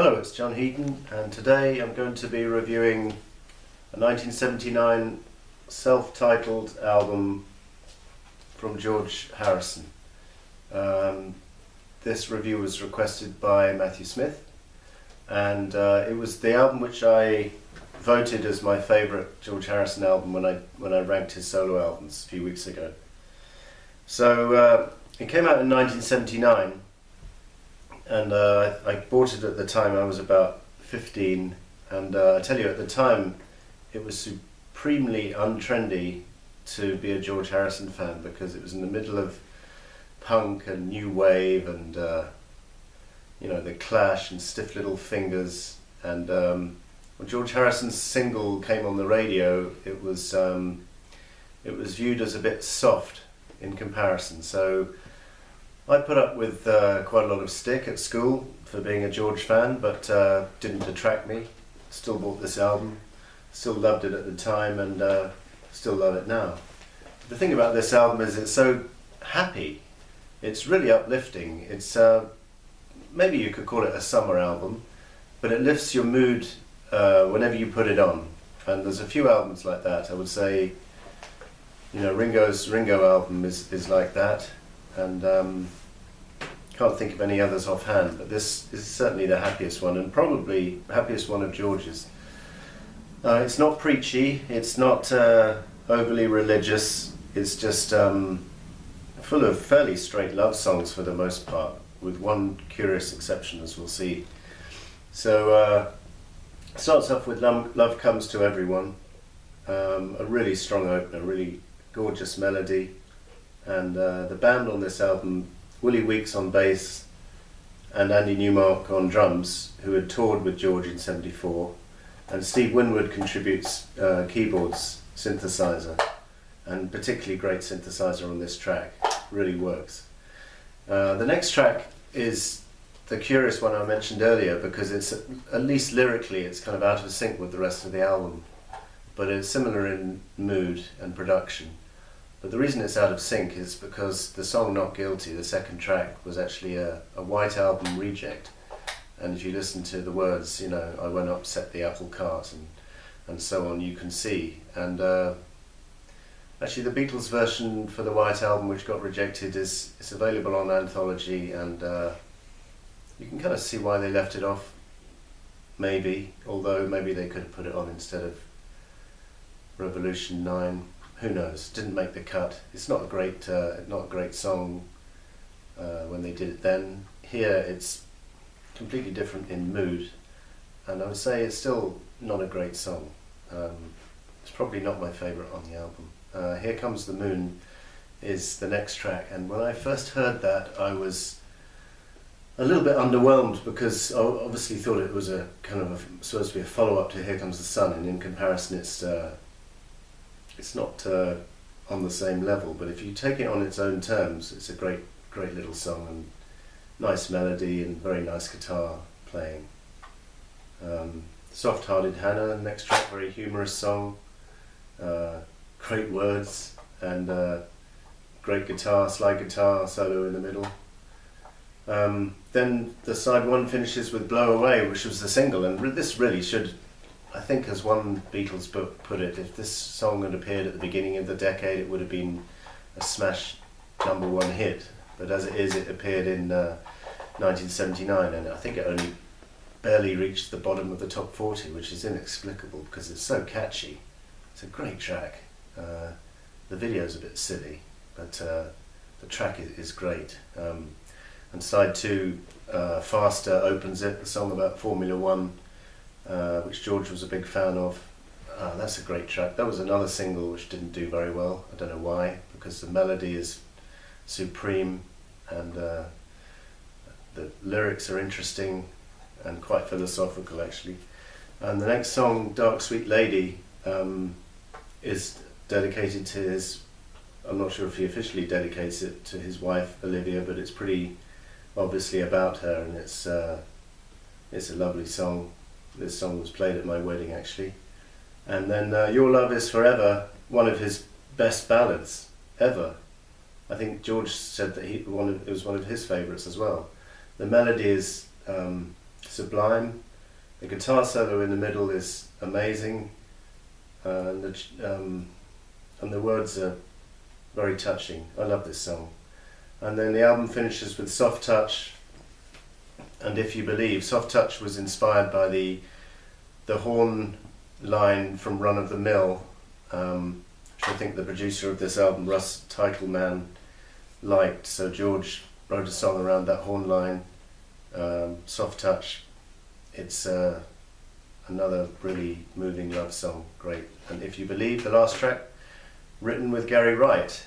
Hello, it's John Heaton, and today I'm going to be reviewing a 1979 self-titled album from George Harrison. This review was requested by Matthew Smith, and it was the album which I voted as my favourite George Harrison album when I ranked his solo albums a few weeks ago. So it came out in 1979. And I bought it at the time. I was about 15, and I tell you, at the time it was supremely untrendy to be a George Harrison fan, because it was in the middle of punk and new wave and the Clash and Stiff Little Fingers, and when George Harrison's single came on the radio, it was viewed as a bit soft in comparison. So I put up with quite a lot of stick at school for being a George fan, but didn't detract me. Still bought this album, still loved it at the time, and still love it now. The thing about this album is it's so happy. It's really uplifting. It's maybe you could call it a summer album, but it lifts your mood whenever you put it on. And there's a few albums like that. I would say, Ringo's Ringo album is like that. And can't think of any others offhand, but this is certainly the happiest one, and probably the happiest one of George's. It's not preachy, it's not overly religious, it's just full of fairly straight love songs for the most part, with one curious exception, as we'll see. So it starts off with Love Comes to Everyone, a really strong opener, really gorgeous melody. And the band on this album, Willie Weeks on bass and Andy Newmark on drums, who had toured with George in '74, and Steve Winwood contributes keyboards, synthesizer, and particularly great synthesizer on this track, really works. The next track is the curious one I mentioned earlier, because it's, at least lyrically, it's kind of out of sync with the rest of the album, but it's similar in mood and production. But the reason it's out of sync is because the song Not Guilty, the second track, was actually a White Album reject. And if you listen to the words, I won't upset the apple cart and so on, you can see. And actually the Beatles version for the White Album, which got rejected, is available on Anthology, and you can kind of see why they left it off, maybe, although maybe they could have put it on instead of Revolution 9. Who knows? Didn't make the cut. It's not a great song when they did it then. Here it's completely different in mood, and I would say it's still not a great song. It's probably not my favourite on the album. Here Comes the Moon is the next track, and when I first heard that, I was a little bit underwhelmed, because I obviously thought it was a kind of supposed to be a follow-up to Here Comes the Sun, and in comparison it's not on the same level, but if you take it on its own terms, it's a great little song, and nice melody and very nice guitar playing. Soft-Hearted Hannah, next track, very humorous song, great words, and great slide guitar solo in the middle. Then the side one finishes with Blow Away, which was the single, and this really should, I think, as one Beatles book put it, if this song had appeared at the beginning of the decade, it would have been a smash #1 hit. But as it is, it appeared in 1979, and I think it only barely reached the bottom of the top 40, which is inexplicable because it's so catchy. It's a great track. The video's a bit silly, but the track is great. And side 2, Faster, opens it, the song about Formula One, which George was a big fan of. That's a great track. That was another single which didn't do very well. I don't know why, because the melody is supreme, and the lyrics are interesting and quite philosophical, actually. And the next song, Dark Sweet Lady, is dedicated to his, I'm not sure if he officially dedicates it to his wife Olivia, but it's pretty obviously about her, and it's a lovely song. This song was played at my wedding, actually. And then Your Love Is Forever, one of his best ballads ever. I think George said that it was one of his favourites as well. The melody is sublime. The guitar solo in the middle is amazing, and the words are very touching. I love this song. And then the album finishes with Soft Touch and If You Believe. Soft Touch was inspired by the horn line from Run of the Mill, which I think the producer of this album, Russ Titleman, liked. So George wrote a song around that horn line, Soft Touch. It's another really moving love song, great. And If You Believe, the last track, written with Gary Wright.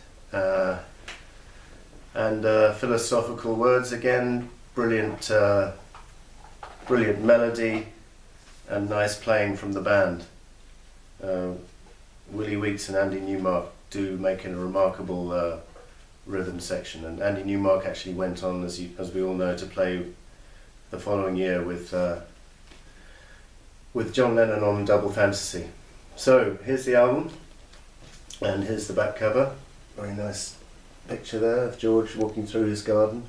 And philosophical words again, brilliant melody and nice playing from the band. Willie Weeks and Andy Newmark do make a remarkable rhythm section, and Andy Newmark actually went on, as we all know, to play the following year with John Lennon on Double Fantasy. So here's the album, and here's the back cover. Very nice picture there of George walking through his garden.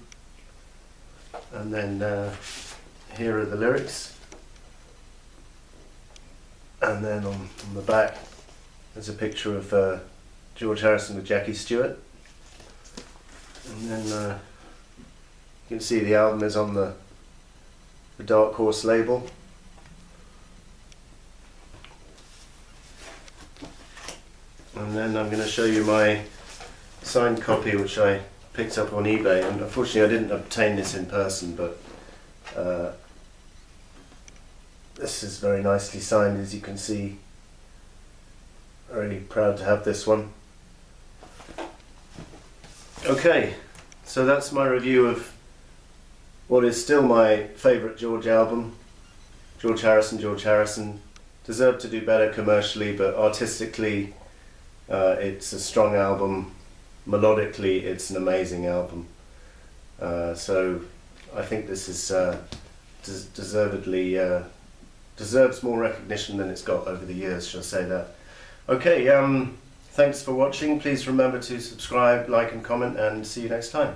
And then here are the lyrics. And then on the back there's a picture of George Harrison with Jackie Stewart. And then you can see the album is on the Dark Horse label. And then I'm going to show you my signed copy, which I picked up on eBay, and unfortunately I didn't obtain this in person, but this is very nicely signed, as you can see. Very proud to have this one. Okay, so that's my review of what is still my favourite George album. George Harrison. Deserved to do better commercially, but artistically it's a strong album. Melodically, it's an amazing album. So I think this is deserves more recognition than it's got over the years, shall I say that. Okay, thanks for watching. Please remember to subscribe, like and comment, and see you next time.